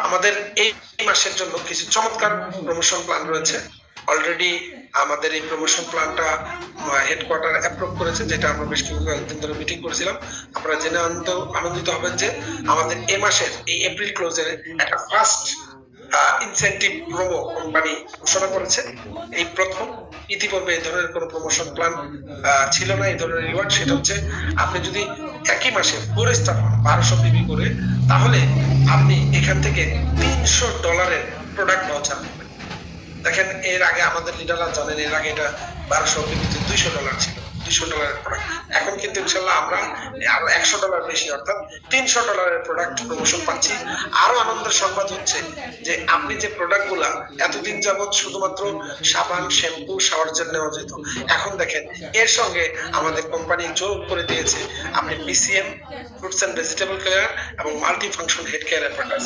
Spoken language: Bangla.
আমাদের এই মাসের জন্য কিছু চমৎকার প্রমোশন প্ল্যান রয়েছে। অলরেডি আমাদের এই প্রমোশন প্ল্যানটা হেডকোয়ার্টার অ্যাপ্রুভ করেছে, যেটা আমরা বেশ কিছুদিন ধরে মিটিং করেছিলাম। আপনারা জেনে আনন্দিত হবেন যে আমাদের এই মাসের এই এপ্রিল ক্লোজের একটা ফার্স্ট ইনসেন্টিভ প্রোমো কোম্পানি ঘোষণা করেছে। এই প্রথম, ইতিপূর্বে এই ধরনের কোনো প্রমোশন প্ল্যান ছিল না এই ধরনের রিওয়ার্ড। সেটা হচ্ছে আপনি যদি একই মাসে 4 স্টার হন 1200 পিবি করে, তাহলে আপনি এখান থেকে $300 প্রোডাক্ট ভাউচার পাবেন। দেখেন, এর আগে আমাদের লিডাররা জানেন, এর আগে এটা 1200 পিবিতে $200 ছিল, $200 প্রোডাক্ট। এখন কিন্তু ইনশাল্লাহ আমরা আরো $100 বেশি, অর্থাৎ $300 প্রোডাক্ট প্রমোশন পাচ্ছি। আরো আনন্দের সংবাদ হচ্ছে যে আপনি যে প্রোডাক্ট গুলা এতদিন যাবত শুধুমাত্র সাবান, শ্যাম্পু, শাওয়ার জেল নেওয়া যেত, এখন দেখেন এর সঙ্গে আমাদের কোম্পানি যোগ করে দিয়েছে আপনি PCM, fruits and vegetable care এবং multi function head care apparatus